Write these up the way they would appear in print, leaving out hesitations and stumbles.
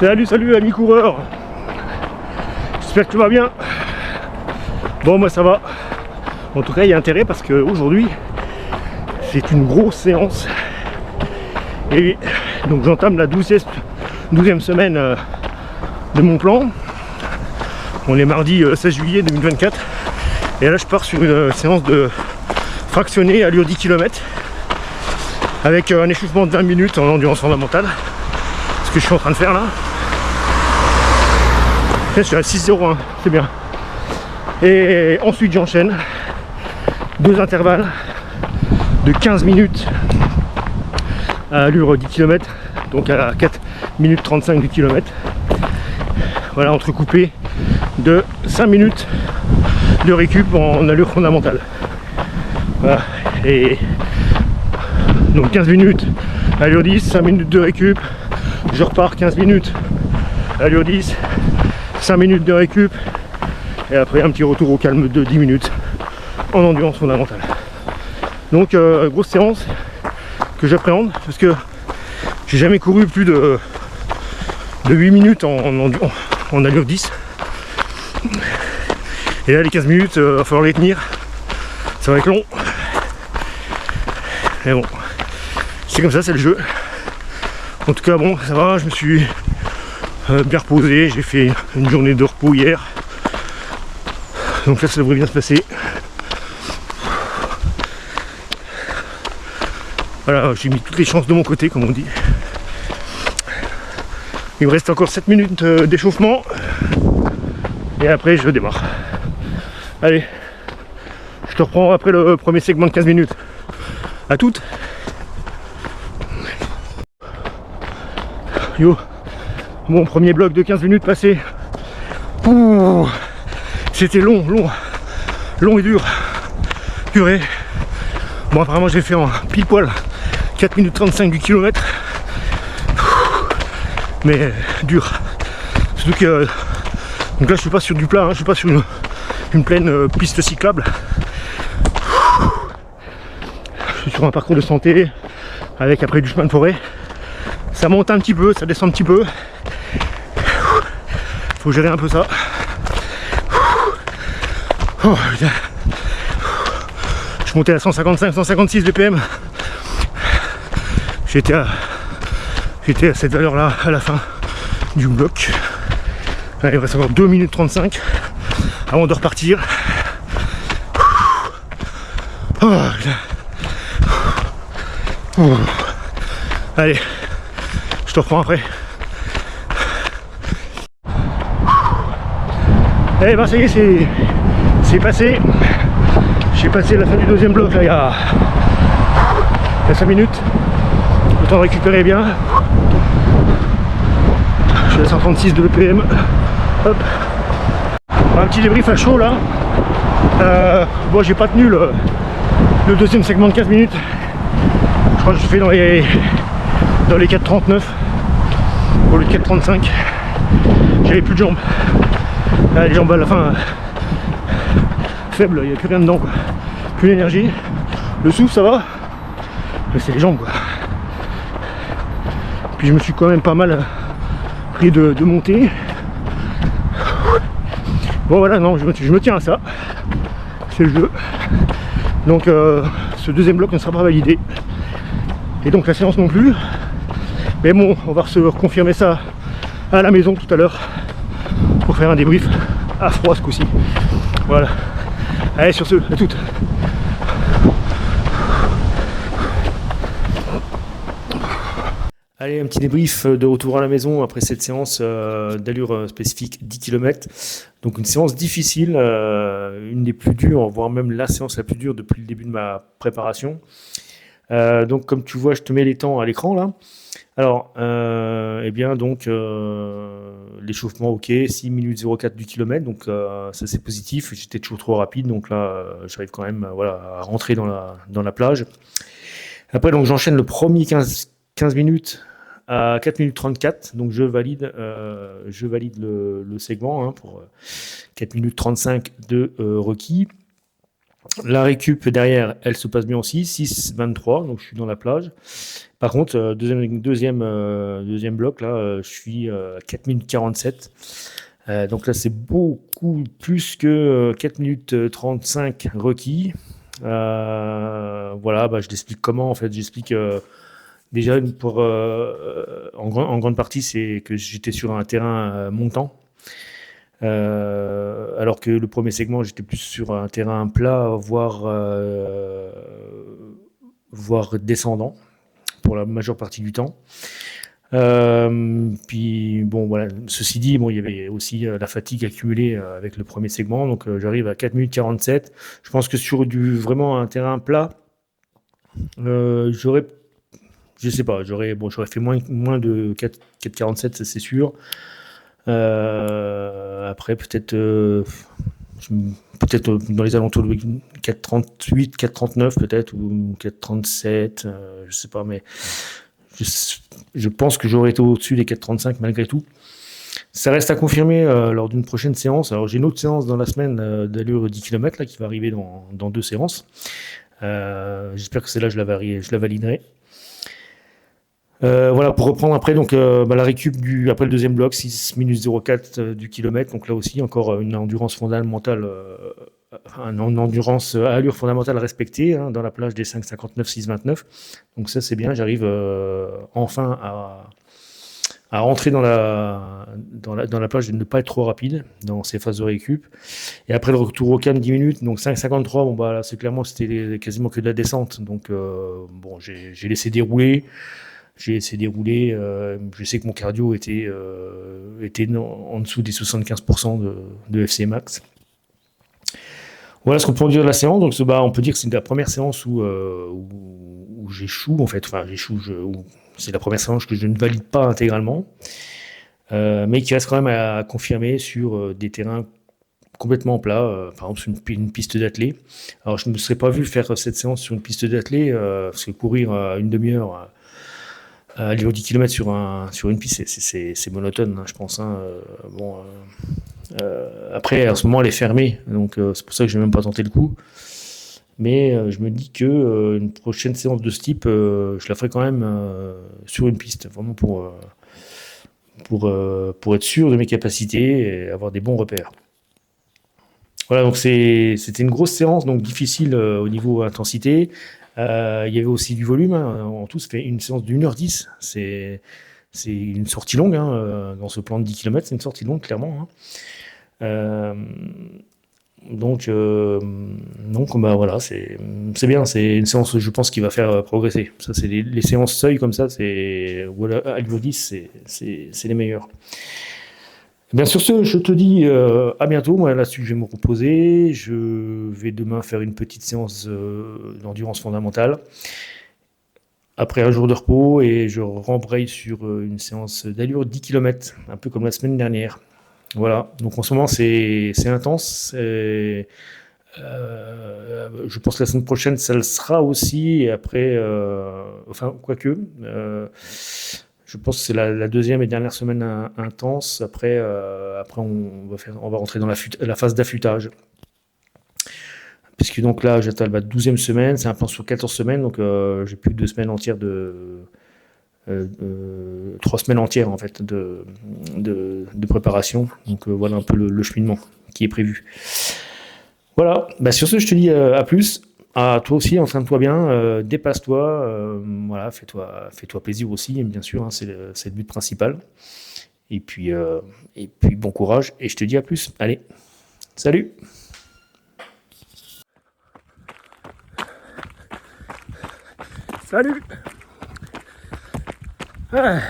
Salut amis coureurs. J'espère que tu vas bien. Bon, moi ça va. En tout cas, il y a intérêt parce qu'aujourd'hui c'est une grosse séance. Et donc j'entame la 12e semaine de mon plan. On est mardi 16 juillet 2024. Et là je pars sur une séance de fractionné, allure 10 km. Avec un échauffement de 20 minutes en endurance fondamentale. Ce que je suis en train de faire là. Je suis à 6,01, c'est bien. Et ensuite j'enchaîne 2 intervalles de 15 minutes à allure 10 km, donc à 4 minutes 35 du kilomètre. Voilà, entrecoupé de 5 minutes de récup en allure fondamentale. Voilà. Et donc 15 minutes allure 10, 5 minutes de récup, je repars 15 minutes allure 10, 5 minutes de récup, et après un petit retour au calme de 10 minutes en endurance fondamentale. Donc grosse séance que j'appréhende parce que j'ai jamais couru plus de 8 minutes en allure 10. Et là les 15 minutes, va falloir les tenir, ça va être long. Mais bon, c'est comme ça, c'est le jeu. En tout cas bon, ça va, je me suis bien reposé, j'ai fait une journée de repos hier. Donc là ça devrait bien se passer. Voilà, j'ai mis toutes les chances de mon côté comme on dit. Il me reste encore 7 minutes d'échauffement. Et après je démarre. Allez, je te reprends après le premier segment de 15 minutes. À toutes. Yo, mon premier bloc de 15 minutes passé. Ouh, c'était long et dur. Purée. Bon, apparemment j'ai fait en pile poil 4 minutes 35 du kilomètre. Mais dur. Surtout que donc là je suis pas sur du plat, hein, je suis pas sur une pleine piste cyclable. Je suis sur un parcours de santé avec après du chemin de forêt. Ça monte un petit peu, ça descend un petit peu. Faut gérer un peu ça. Oh, putain. Je montais à 155-156 BPM. J'étais à cette valeur là à la fin du bloc. Là, il reste encore 2 minutes 35 avant de repartir. Oh, oh. Allez, je te reprends après. Eh ben ça y est, c'est passé. J'ai passé la fin du deuxième bloc là il y a 5 minutes. Le temps de récupérer bien. Je suis à 136 de BPM. Hop. Un petit débrief à chaud là. Bon, j'ai pas tenu le deuxième segment de 15 minutes. Je crois que je fais dans les 4,39 au lieu de 4,35. J'avais plus de jambes. Là, les jambes à la fin faibles, il n'y a plus rien dedans quoi. Plus d'énergie. Le souffle ça va, mais c'est les jambes quoi. Puis je me suis quand même pas mal pris de monter. Bon voilà, non, je me tiens à ça. C'est le jeu. Donc ce deuxième bloc ne sera pas validé. Et donc la séance non plus. Mais bon, on va se confirmer ça à la maison tout à l'heure pour faire un débrief à froid ce coup-ci. Voilà. Allez, sur ce, à toutes. Allez, un petit débrief de retour à la maison après cette séance d'allure spécifique 10 km. Donc une séance difficile, une des plus dures, voire même la séance la plus dure depuis le début de ma préparation. Donc comme tu vois, je te mets les temps à l'écran là. Alors, l'échauffement ok, 6 minutes 04 du kilomètre, donc ça c'est positif. J'étais toujours trop rapide, donc là j'arrive quand même à rentrer dans la plage. Après donc j'enchaîne le premier 15 minutes à 4 minutes 34, donc je valide le segment pour 4 minutes 35 de requis. La récup derrière, elle se passe bien aussi, 6,23, donc je suis dans la plage. Par contre, deuxième bloc, là, je suis à 4 minutes 47. Donc là, c'est beaucoup plus que 4 minutes 35 requis. Voilà, bah, je l'explique comment, en fait. J'explique déjà, en grande partie, c'est que j'étais sur un terrain montant. Alors que le premier segment, j'étais plus sur un terrain plat, voire descendant pour la majeure partie du temps. Puis bon, voilà. Ceci dit, bon, il y avait aussi la fatigue accumulée avec le premier segment, donc j'arrive à 4 minutes 47. Je pense que sur vraiment un terrain plat, j'aurais, je sais pas, j'aurais fait moins de 4,47, ça c'est sûr. Après, peut-être dans les alentours de 4,38, 4,39 peut-être, ou 4,37, je sais pas, mais je pense que j'aurais été au-dessus des 4,35 malgré tout. Ça reste à confirmer lors d'une prochaine séance. Alors j'ai une autre séance dans la semaine d'allure 10 km là, qui va arriver dans 2 séances. J'espère que celle-là je la validerai. Voilà, pour reprendre après, donc la récup après le deuxième bloc, 6 minutes 04 du kilomètre. Donc là aussi, encore une endurance fondamentale, une endurance à allure fondamentale respectée hein, dans la plage des 5,59, 6,29. Donc ça, c'est bien. J'arrive enfin à rentrer dans la plage et de ne pas être trop rapide dans ces phases de récup. Et après le retour au calme 10 minutes, donc 5,53, bon bah là, c'est clairement, c'était quasiment que de la descente. Donc bon, j'ai laissé dérouler. Je sais que mon cardio était en dessous des 75% de FC Max. Voilà ce qu'on peut dire de la séance. Donc, on peut dire que c'est la première séance où j'échoue, en fait. Enfin, c'est la première séance que je ne valide pas intégralement, mais qui reste quand même à confirmer sur des terrains complètement plats, par exemple sur une piste d'athlée. Alors, je ne me serais pas vu faire cette séance sur une piste d'athlée, parce que courir une demi-heure aller aux 10 km sur une piste, c'est monotone, hein, je pense. Hein. Après, en ce moment, elle est fermée, donc c'est pour ça que je n'ai même pas tenté le coup. Mais je me dis que une prochaine séance de ce type, je la ferai quand même sur une piste, vraiment pour être sûr de mes capacités et avoir des bons repères. Voilà, donc c'était une grosse séance, donc difficile au niveau intensité. Il y avait aussi du volume, hein. En tout, ça fait une séance d'1h10. C'est une sortie longue hein, dans ce plan de 10 km, c'est une sortie longue, clairement. Hein. Donc bah, voilà, c'est bien, c'est une séance, je pense, qui va faire progresser. Ça, c'est les séances seuil comme ça, voilà, à niveau 10, c'est les meilleures. Bien sur ce, je te dis à bientôt. Moi là-dessus, je vais me reposer. Je vais demain faire une petite séance d'endurance fondamentale. Après un jour de repos et je rembraye sur une séance d'allure 10 km, un peu comme la semaine dernière. Voilà, donc en ce moment c'est intense. Je pense que la semaine prochaine ça le sera aussi. Et après, enfin quoique. Je pense que c'est la deuxième et dernière semaine intense. Après, on va rentrer dans la phase d'affûtage. Puisque donc là, j'attends la 12e semaine. C'est un plan sur 14 semaines. Donc, j'ai plus de 2 semaines entières 3 semaines entières en fait de préparation. Donc, voilà un peu le cheminement qui est prévu. Voilà. Bah, sur ce, je te dis à plus. Ah, toi aussi, entraîne-toi bien, dépasse-toi, voilà, fais-toi plaisir aussi, bien sûr, hein, c'est le but principal. Et puis bon courage, et je te dis à plus. Allez, salut! Salut! Ah.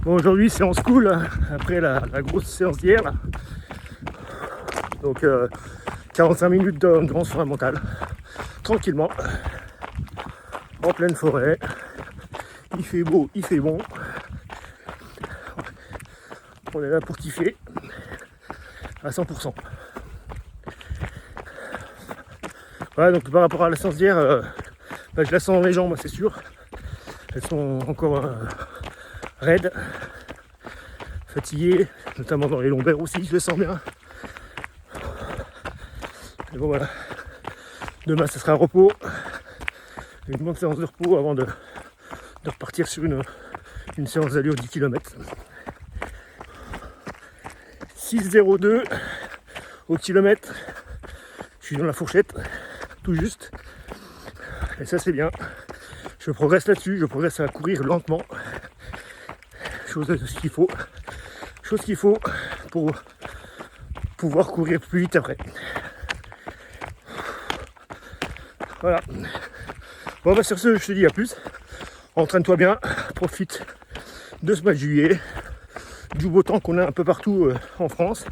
Bon, aujourd'hui, séance cool, hein, après la grosse séance d'hier. Là. Donc, 45 minutes d'endurance fondamentale, tranquillement, en pleine forêt, il fait beau, il fait bon, on est là pour kiffer à 100%. Voilà, donc par rapport à la séance d'hier, je la sens dans les jambes, c'est sûr, elles sont encore raides, fatiguées, notamment dans les lombaires aussi, je le sens bien. Mais bon voilà, demain ça sera repos, une bonne séance de repos avant de repartir sur une séance d'allure 10 km. 6,02 au kilomètre, je suis dans la fourchette, tout juste, et ça c'est bien. Je progresse là-dessus, je progresse à courir lentement, chose qu'il faut pour pouvoir courir plus vite après. Voilà. Bon bah sur ce, je te dis à plus. Entraîne-toi bien, profite de ce mois de juillet, du beau temps qu'on a un peu partout en France.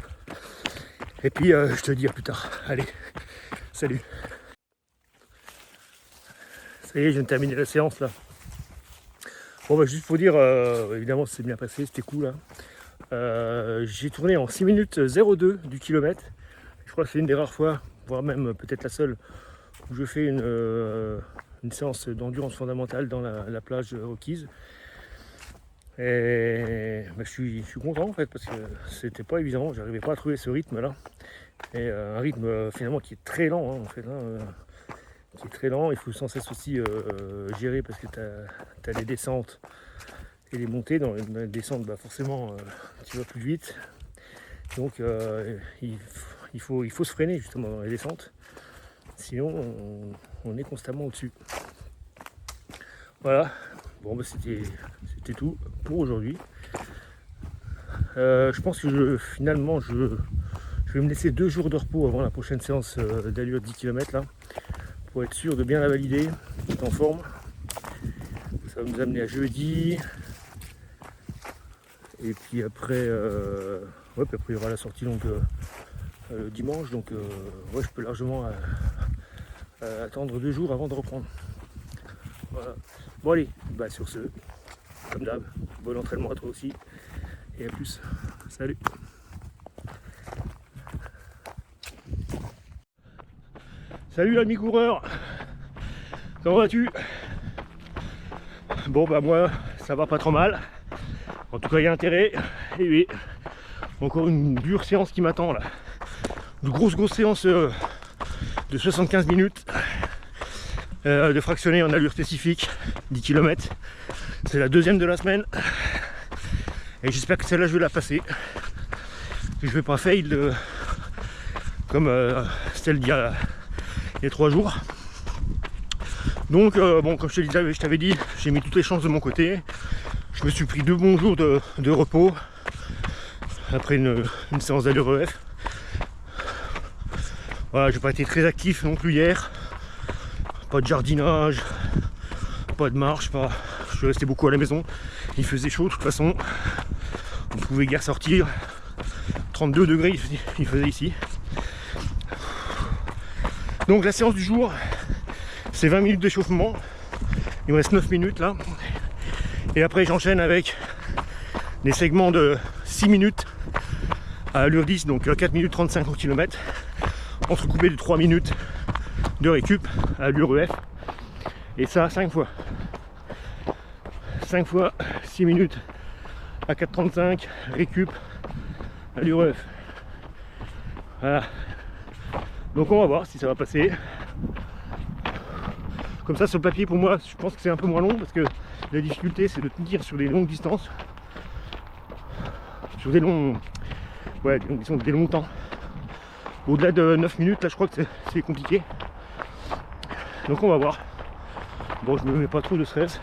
Et puis je te dis à plus tard. Allez, salut. Ça y est, je viens de terminer la séance là. Bon bah juste pour dire, évidemment c'est bien passé, c'était cool hein. J'ai tourné en 6 minutes 02 du kilomètre. Je crois que c'est une des rares fois, voire même peut-être la seule, où je fais une séance d'endurance fondamentale dans la plage Rockies. Et bah, je suis content en fait parce que c'était pas évident, j'arrivais pas à trouver ce rythme là. Et un rythme finalement qui est très lent hein, en fait. Qui est très lent, il faut sans cesse aussi gérer parce que tu as des descentes et des montées. Dans les descentes, bah forcément tu vas plus vite. Donc il faut se freiner justement dans les descentes. Sinon on est constamment au-dessus. Voilà, bon bah c'était tout pour aujourd'hui. Je pense que finalement je vais me laisser 2 jours de repos avant la prochaine séance d'allure 10 km là, pour être sûr de bien la valider, être en forme. Ça va nous amener à jeudi. Et puis après, puis après il y aura la sortie donc dimanche, donc ouais, je peux largement attendre 2 jours avant de reprendre. Voilà. Bon allez, bah sur ce, comme d'hab, bon entraînement à toi aussi, et à plus, salut. Salut l'ami coureur, comment vas-tu? Bon bah moi ça va pas trop mal, en tout cas il y a intérêt, et oui, encore une dure séance qui m'attend là, une grosse séance de 75 minutes, de fractionner en allure spécifique, 10 km, c'est la 2e de la semaine, et j'espère que celle-là je vais la passer, que je vais pas fail comme celle d'il y a 3 jours. Donc bon, comme je t'avais dit, j'ai mis toutes les chances de mon côté. Je me suis pris 2 bons jours de repos après une séance d'allure EF. Voilà, j'ai pas été très actif non plus hier. Pas de jardinage, pas de marche, je suis resté beaucoup à la maison. Il faisait chaud de toute façon. On pouvait guère sortir. 32 degrés il faisait ici. Donc la séance du jour, c'est 20 minutes d'échauffement. Il me reste 9 minutes là. Et après j'enchaîne avec des segments de 6 minutes à allure 10, donc 4 minutes 35 au kilomètre, entrecoupé de 3 minutes de récup à allure EF. Et ça 5 fois. 5 fois 6 minutes à 4,35 récup allure EF. Voilà. Donc on va voir si ça va passer. Comme ça sur le papier pour moi je pense que c'est un peu moins long parce que la difficulté c'est de tenir sur des longues distances. Sur des longs. Ouais, des longs temps. Au-delà de 9 minutes là je crois que c'est compliqué. Donc on va voir. Bon je me mets pas trop de stress.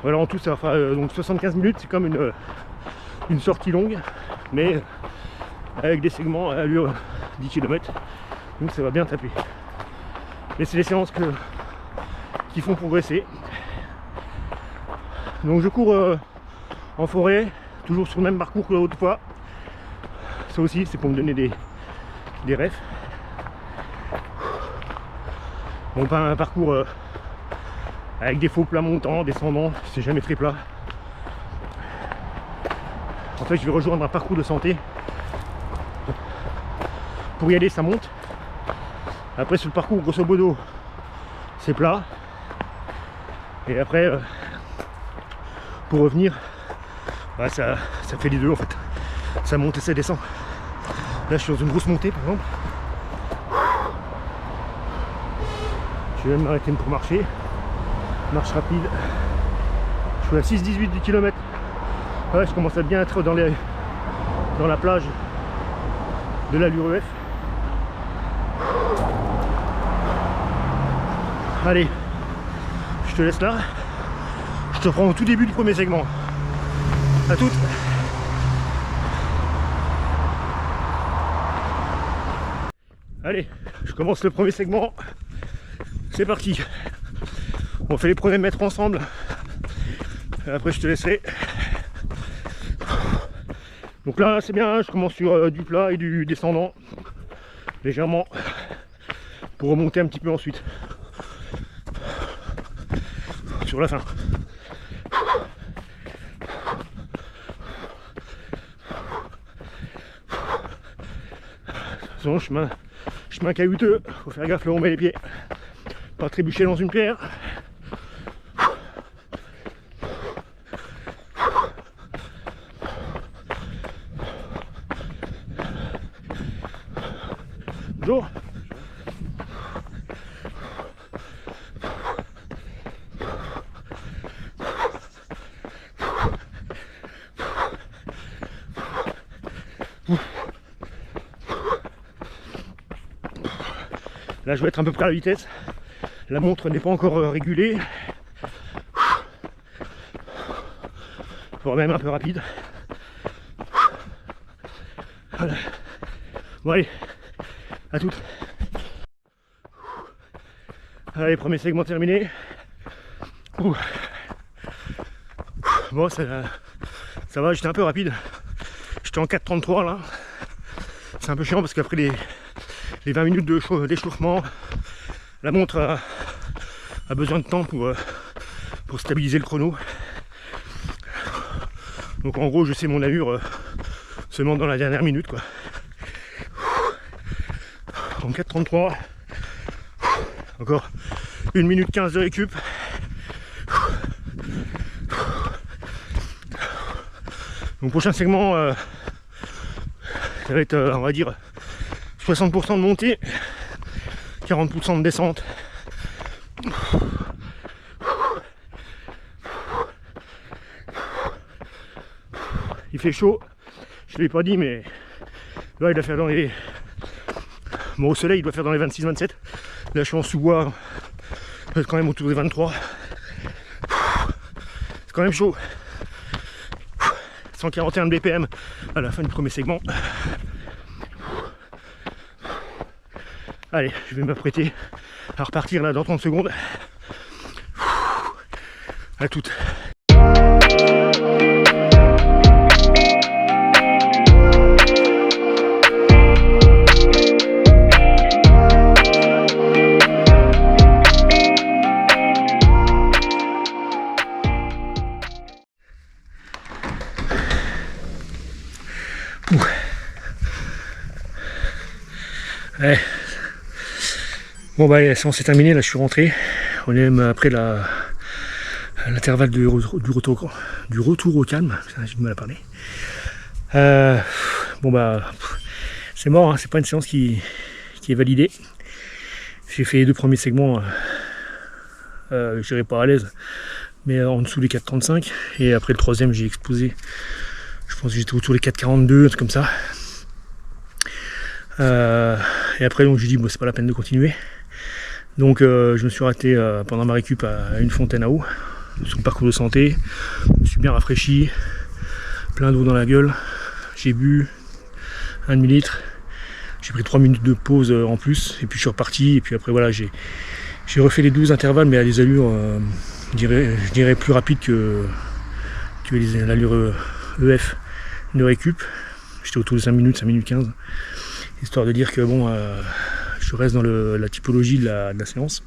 Voilà en tout ça va faire donc 75 minutes, c'est comme une sortie longue. Mais avec des segments à allure 10 km, donc ça va bien taper. Mais c'est les séances qui font progresser. Donc je cours en forêt, toujours sur le même parcours que l'autre fois. Ça aussi c'est pour me donner des refs. Bon, pas un parcours avec des faux plats montants, descendants, c'est jamais très plat. En fait je vais rejoindre un parcours de santé. Pour y aller ça monte. Après sur le parcours grosso modo c'est plat. Et après pour revenir bah, ça fait les deux en fait. Ça monte et ça descend. Là je suis dans une grosse montée par exemple. Je vais même m'arrêter pour marcher. Marche rapide. Je suis à 6,18 du kilomètre. Ouais, je commence à bien être dans la plage de l'allure EF. Allez, je te laisse là. Je te prends au tout début du premier segment. À toutes. Allez, je commence le premier segment. C'est parti. On fait les premiers mètres ensemble. Et après je te laisserai. Donc là c'est bien, je commence sur du plat et du descendant. Légèrement. Pour remonter un petit peu ensuite. Sur la fin. Attention, chemin caillouteux, faut faire gaffe là où on met les pieds. Pas trébucher dans une pierre. Bonjour. Là je vais être à peu près à la vitesse. La montre n'est pas encore régulée. Voire même un peu rapide. Voilà. Bon allez, à toutes. Allez, premier segment terminé. Bon, ça va, j'étais un peu rapide. J'étais en 4,33 là. C'est un peu chiant parce qu'après les 20 minutes d'échauffement, la montre a besoin de temps pour stabiliser le chrono. Donc en gros, je sais mon allure seulement dans la dernière minute, quoi. En 4,33. Encore 1 minute 15 de récup. Donc prochain segment, ça va être, on va dire, 60% de montée, 40% de descente. Il fait chaud, je ne l'ai pas dit, mais là il doit faire dans les... Bon, au soleil il doit faire dans les 26-27. Là je suis en sous-bois, peut-être quand même autour des 23. C'est quand même chaud. 141 BPM à la fin du premier segment. Allez, je vais m'apprêter à repartir là dans 30 secondes. À toutes. Ouais. Bon bah la séance est terminée, là je suis rentré. On est même après l'intervalle du retour au calme. J'ai du mal à parler. Bon bah c'est mort, hein. C'est pas une séance qui est validée. J'ai fait les 2 premiers segments, je dirais pas à l'aise, mais en dessous des 4,35. Et après le troisième j'ai explosé. Je pense que j'étais autour des 4,42, un truc comme ça. Et après donc j'ai dit bon, c'est pas la peine de continuer. Donc je me suis arrêté pendant ma récup à une fontaine à eau, sur le parcours de santé. Je me suis bien rafraîchi, plein d'eau dans la gueule. J'ai bu un demi-litre. J'ai pris 3 minutes de pause en plus et puis je suis reparti. Et puis après voilà, j'ai refait les 12 intervalles, mais à des allures je dirais plus rapides que l'allure EF de récup. J'étais autour de 5 minutes 15, histoire de dire que bon, je reste dans la typologie de la séance.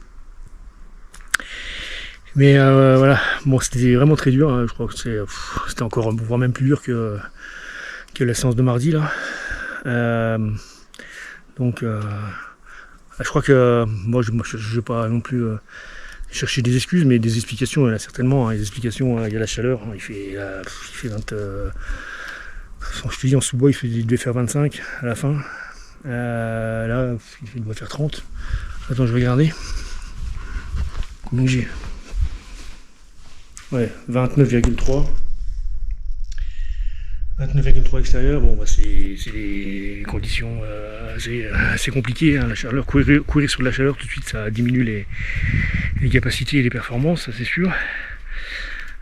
Mais voilà, bon, c'était vraiment très dur, hein. Je crois que c'était encore voire même plus dur que la séance de mardi là. Donc je crois que moi je ne vais pas non plus chercher des excuses, mais des explications il y en a certainement, hein. Les explications, il y a la chaleur, hein. Il fait Je te dis, en sous-bois, il devait faire 25 à la fin. Là, il doit faire 30. Attends, je vais regarder. Combien j'ai? Ouais, 29,3. 29,3 extérieur, bon bah c'est des conditions assez compliquées, hein. La chaleur, courir sur de la chaleur tout de suite ça diminue les capacités et les performances, ça c'est sûr.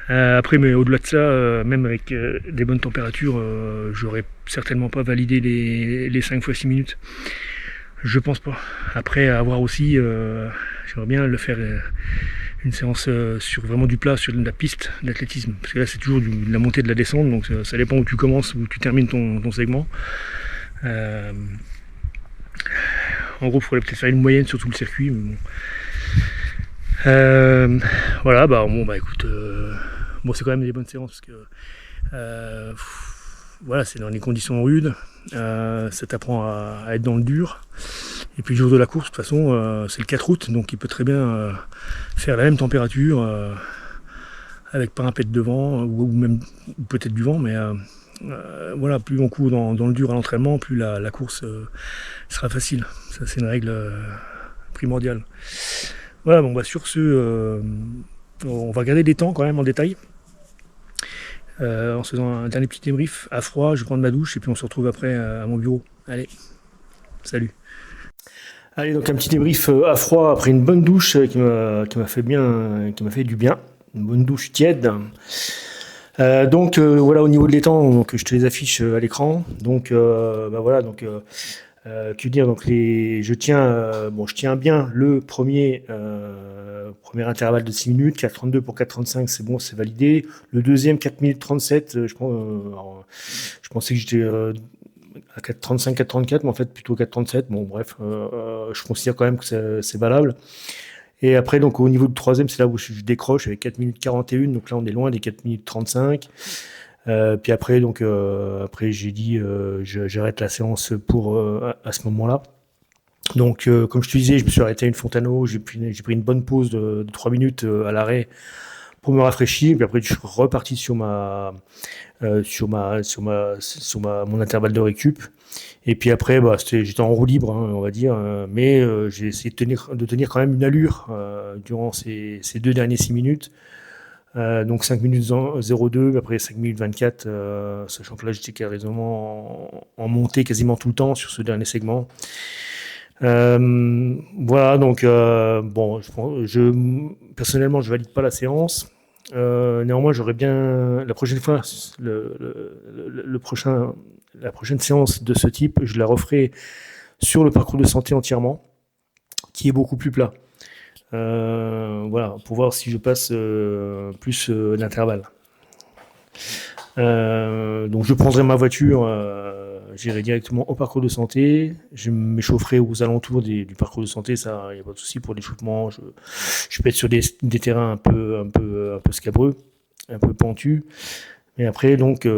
Après, mais au-delà de ça, même avec des bonnes températures, j'aurais certainement pas validé les 5 fois 6 minutes. Je pense pas. Après, à voir aussi, j'aimerais bien le faire une séance sur vraiment du plat, sur de la piste d'athlétisme. Parce que là, c'est toujours de la montée, de la descente, donc ça dépend où tu commences, où tu termines ton segment. En gros, il faudrait peut-être faire une moyenne sur tout le circuit. Mais bon. Voilà, bah écoute, bon, c'est quand même des bonnes séances parce que voilà, c'est dans des conditions rudes, ça t'apprend à être dans le dur. Et puis le jour de la course, de toute façon, c'est le 4 août, donc il peut très bien faire la même température avec pas un pet de vent ou même peut-être du vent, mais voilà, plus on court dans le dur à l'entraînement, plus la course sera facile. Ça, c'est une règle primordiale. Voilà, bon, bah sur ce, on va regarder les temps quand même en détail. En se faisant un dernier petit débrief à froid, je vais prendre ma douche et puis on se retrouve après à mon bureau. Allez, salut. Allez, donc un petit débrief à froid après une bonne douche qui m'a fait du bien, une bonne douche tiède. Donc voilà, au niveau de l'étang, donc je te les affiche à l'écran. Donc voilà, donc que dire, donc je tiens bien le premier intervalle de 6 minutes, 4,32 pour 4,35, c'est bon, c'est validé. Le deuxième 4 minutes 37, je pensais que j'étais à 4,35, 4,34, mais en fait plutôt 4,37. Bon bref, je considère quand même que c'est valable. Et après, donc au niveau du troisième, c'est là où je décroche avec 4 minutes 41, donc là on est loin des 4 minutes 35. Puis après, donc après j'ai dit j'arrête la séance pour à ce moment-là. Donc comme je te disais, je me suis arrêté à une Fontano, j'ai pris une bonne pause de 3 minutes à l'arrêt pour me rafraîchir. Puis après je suis reparti sur mon intervalle de récup. Et puis après, j'étais en roue libre, hein, on va dire, mais j'ai essayé de tenir quand même une allure durant ces 2 derniers 6 minutes. Donc 5 minutes 02, après 5 minutes 24, sachant que là j'étais quasiment en montée quasiment tout le temps sur ce dernier segment. Voilà, donc bon, personnellement je valide pas la séance. Néanmoins, j'aurais bien la prochaine fois, la prochaine séance de ce type, je la referai sur le parcours de santé entièrement, qui est beaucoup plus plat. Voilà, pour voir si je passe plus d'intervalles. Donc je prendrai ma voiture, j'irai directement au parcours de santé, je m'échaufferai aux alentours du parcours de santé, ça il n'y a pas de souci pour l'échauffement. Je peux être sur des terrains un peu scabreux, un peu pentus. Et après donc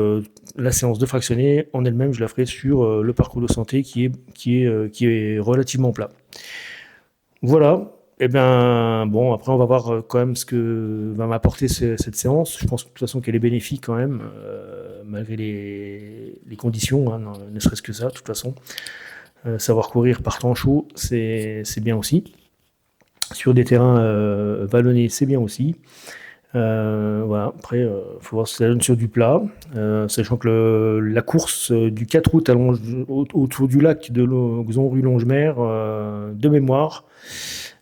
la séance de fractionné en elle-même, je la ferai sur le parcours de santé qui est relativement plat. Voilà. Eh bien, bon, après, on va voir quand même ce que va m'apporter cette séance. Je pense de toute façon qu'elle est bénéfique quand même, malgré les conditions, hein, ne serait-ce que ça, de toute façon. Savoir courir par temps chaud, c'est bien aussi. Sur des terrains vallonnés, c'est bien aussi. Voilà, après, il faut voir si ça donne sur du plat, sachant que la course du 4 août autour du lac de Xon-Rue-Longemer, de mémoire,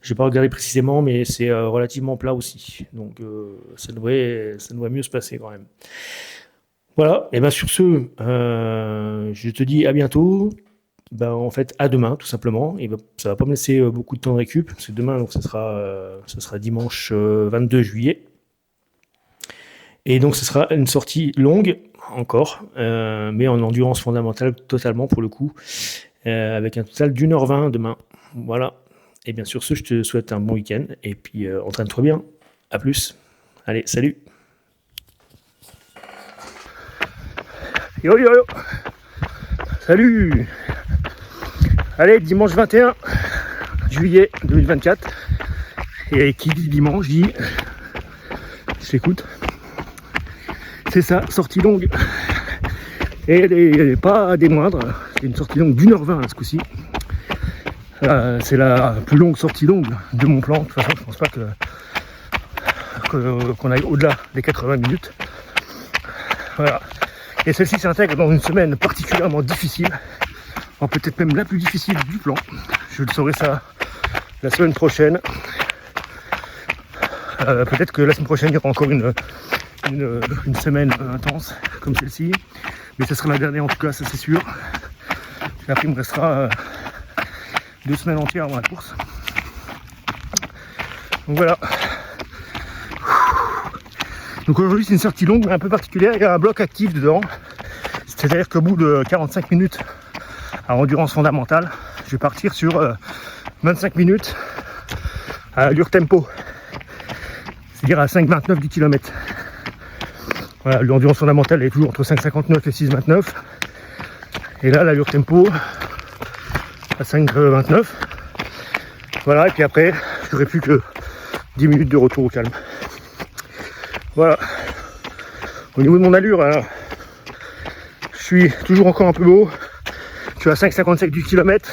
je n'ai pas regardé précisément, mais c'est relativement plat aussi. Donc ça devrait mieux se passer quand même. Voilà, et bien sur ce, je te dis à bientôt. En fait, à demain, tout simplement. Et ça va pas me laisser beaucoup de temps de récup. C'est demain, donc ça sera dimanche 22 juillet. Et donc ce sera une sortie longue, encore, mais en endurance fondamentale totalement pour le coup, avec un total d'1h20 demain. Voilà. Et bien sur ce, je te souhaite un bon week-end, et puis entraîne-toi bien. À plus. Allez, salut. Yo yo yo. Salut. Allez, dimanche 21 juillet 2024. Et qui dit dimanche dit... Je t'écoute. C'est ça, sortie longue. Et elle n'est pas des moindres, c'est une sortie longue d'1h20 ce coup-ci. C'est la plus longue sortie longue de mon plan. De toute façon, je pense pas qu'on aille au-delà des 80 minutes. Voilà. Et celle-ci s'intègre dans une semaine particulièrement difficile, peut-être même la plus difficile du plan. Je le saurai ça la semaine prochaine. Peut-être que la semaine prochaine il y aura encore une semaine intense comme celle-ci, mais ce sera la dernière en tout cas, ça c'est sûr. Et après il me restera 2 semaines entières avant la course. Donc voilà. Donc aujourd'hui c'est une sortie longue mais un peu particulière, il y a un bloc actif dedans. C'est-à-dire qu'au bout de 45 minutes à endurance fondamentale, je vais partir sur 25 minutes à allure tempo. C'est-à-dire à 5,29 du kilomètre. Voilà, l'endurance fondamentale est toujours entre 5,59 et 6,29. Et là, l'allure tempo à 5,29. Voilà, et puis après, je n'aurai plus que 10 minutes de retour au calme. Voilà. Au niveau de mon allure, alors, je suis toujours encore un peu haut. Je suis à 5,57 du kilomètre.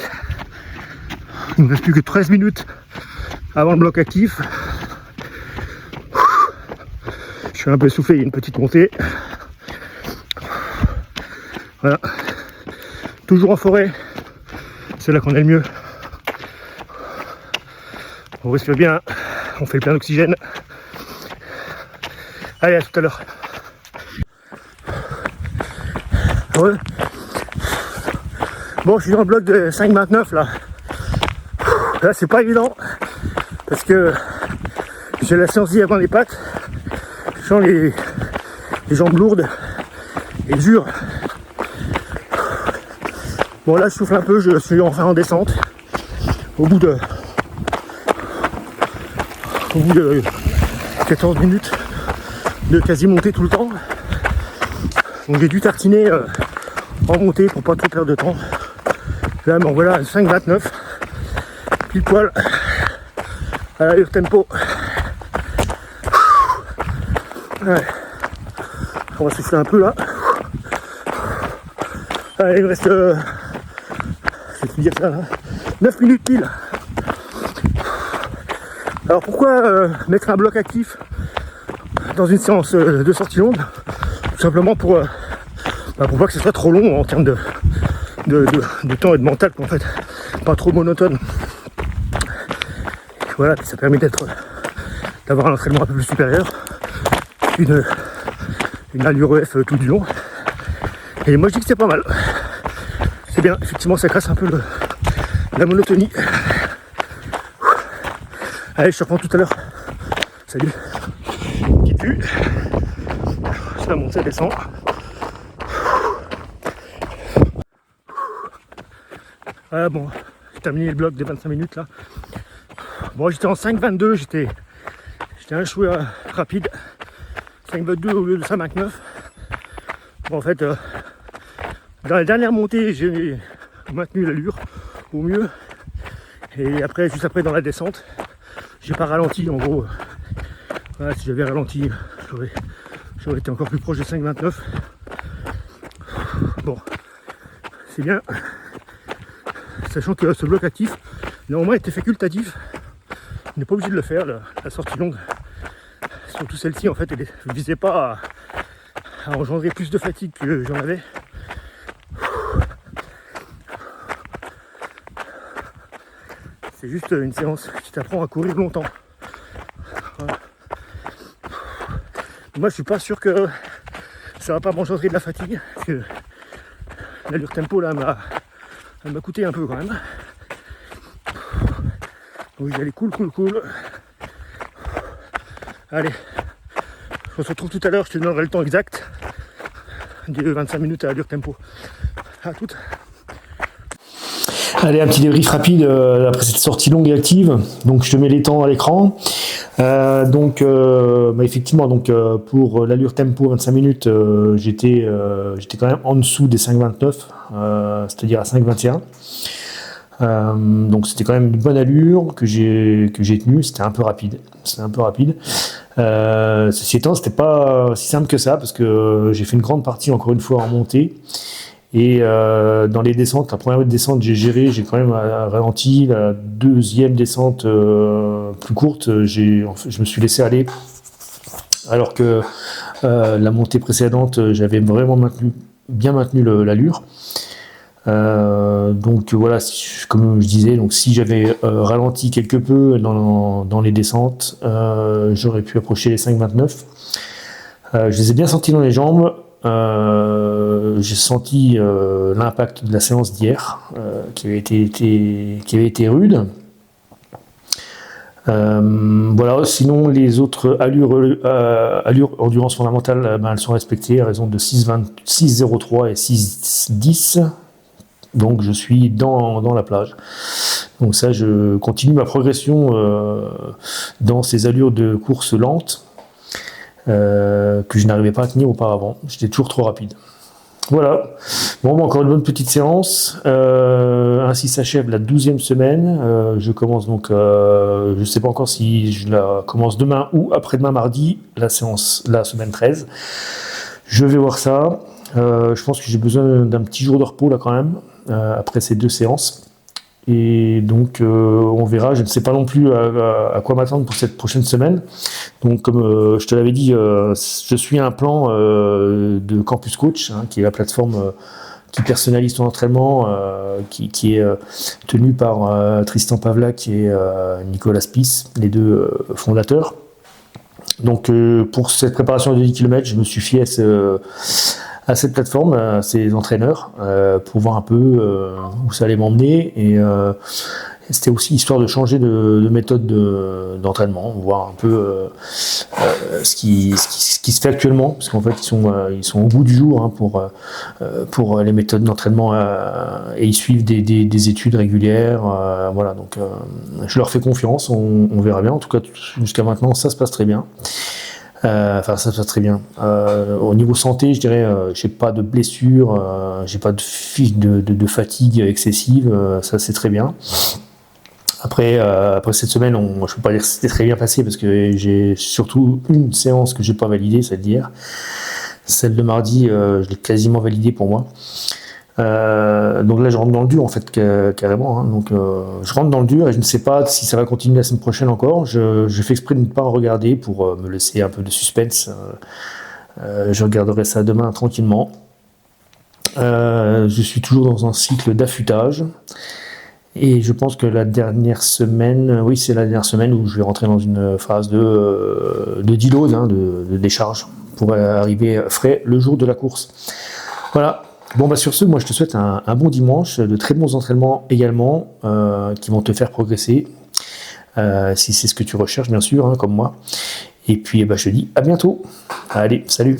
Il ne me reste plus que 13 minutes avant le bloc actif. Je suis un peu essoufflé, il y a une petite montée. Voilà. Toujours en forêt. C'est là qu'on est le mieux. On respire bien. On fait le plein d'oxygène. Allez, à tout à l'heure. Ouais. Bon, je suis dans le bloc de 5,29 là. Là, c'est pas évident. Parce que j'ai la séance avant les pattes. Je sens les jambes lourdes et dures. Bon là je souffle un peu, je suis enfin en descente. Au bout de 14 minutes de quasi montée tout le temps. Donc j'ai dû tartiner en montée pour pas trop perdre de temps. Là bon voilà 5,29. Pile poil à l'allure tempo. Ouais. On va souffler un peu là. Allez, il me reste je vais te dire ça là. 9 minutes pile. Alors pourquoi mettre un bloc actif dans une séance de sortie longue? Tout simplement pour pas que ce soit trop long en termes de temps et de mental, qu'en fait pas trop monotone. Voilà, ça permet d'avoir un entraînement un peu plus supérieur, une allure EF tout du long. Et moi je dis que c'est pas mal. C'est bien, effectivement ça casse un peu la monotonie. Allez, je te reprends tout à l'heure. Salut. Petite vue. Ça monte, ça descend. Voilà, bon, j'ai terminé le bloc des 25 minutes là. Bon, j'étais en 5,22, j'étais un chouet rapide. 5,22 au lieu de 5,29. Bon, en fait, dans la dernière montée, j'ai maintenu l'allure au mieux. Et après, juste après, dans la descente, j'ai pas ralenti en gros. Voilà, si j'avais ralenti, j'aurais été encore plus proche de 5,29. Bon, c'est bien. Sachant que ce bloc actif, normalement, était facultatif. On n'est pas obligé de le faire, la sortie longue. Surtout celle-ci, en fait, elle ne visait pas à engendrer plus de fatigue que j'en avais. C'est juste une séance qui t'apprend à courir longtemps. Voilà. Moi je suis pas sûr que ça va pas m'engendrer de la fatigue, parce que l'allure tempo là m'a coûté un peu quand même. Donc je vais aller cool. Allez, on se retrouve tout à l'heure, je te donnerai le temps exact de 25 minutes à allure tempo. À toutes. Allez, un petit débrief rapide après cette sortie longue et active. Donc je te mets les temps à l'écran. Effectivement, pour l'allure tempo 25 minutes, j'étais quand même en dessous des 5,29, c'est-à-dire à 5,21. Donc c'était quand même une bonne allure que j'ai tenue. C'était un peu rapide. Ceci étant, c'était pas si simple que ça parce que j'ai fait une grande partie encore une fois en montée. Et dans les descentes, la première descente j'ai géré, j'ai quand même ralenti. La deuxième descente plus courte, je me suis laissé aller. Alors que la montée précédente, j'avais vraiment bien maintenu l'allure. Donc voilà, comme je disais, donc si j'avais ralenti quelque peu dans les descentes, j'aurais pu approcher les 5,29. Je les ai bien sentis dans les jambes. J'ai senti l'impact de la séance d'hier qui avait été rude. Voilà, sinon les autres allures endurance fondamentale, elles sont respectées à raison de 6,03 et 6,10. Donc je suis dans la plage. Donc ça, je continue ma progression dans ces allures de course lente que je n'arrivais pas à tenir auparavant. J'étais toujours trop rapide. Voilà. Bon, encore une bonne petite séance. Ainsi s'achève la 12e semaine. Je commence donc, je ne sais pas encore si je la commence demain ou après-demain mardi, la semaine 13. Je vais voir ça. Je pense que j'ai besoin d'un petit jour de repos là quand même, après ces 2 séances. Et donc on verra, je ne sais pas non plus à quoi m'attendre pour cette prochaine semaine. Donc comme je te l'avais dit, je suis un plan de Campus Coach, hein, qui est la plateforme qui personnalise ton entraînement, qui est tenu par Tristan Pavlak et Nicolas Spies, les deux fondateurs. Donc pour cette préparation de 10 km, je me suis fié à cette plateforme, à ces entraîneurs, pour voir un peu où ça allait m'emmener. Et c'était aussi histoire de changer de méthode d'entraînement, voir un peu ce qui se fait actuellement, parce qu'en fait ils sont au bout du jour, hein, pour les méthodes d'entraînement, et ils suivent des études régulières. Voilà, donc je leur fais confiance, on verra bien. En tout cas, jusqu'à maintenant, ça se passe très bien. Ça se passe très bien. Au niveau santé, je dirais, j'ai pas de blessures, j'ai pas de fatigue excessive, ça c'est très bien. Après cette semaine, je peux pas dire que c'était très bien passé parce que j'ai surtout une séance que j'ai pas validée, celle d'hier. Celle de mardi, je l'ai quasiment validée pour moi. Donc là je rentre dans le dur en fait carrément, hein. Donc je rentre dans le dur et je ne sais pas si ça va continuer la semaine prochaine encore. Je fais exprès de ne pas regarder pour me laisser un peu de suspense. Je regarderai ça demain tranquillement. Je suis toujours dans un cycle d'affûtage et je pense que la dernière semaine, oui c'est la dernière semaine où je vais rentrer dans une phase de deload, hein, de décharge pour arriver frais le jour de la course. Voilà. Bon, bah sur ce, moi je te souhaite un bon dimanche, de très bons entraînements également, qui vont te faire progresser, si c'est ce que tu recherches bien sûr, hein, comme moi. Et puis je te dis à bientôt. Allez, salut.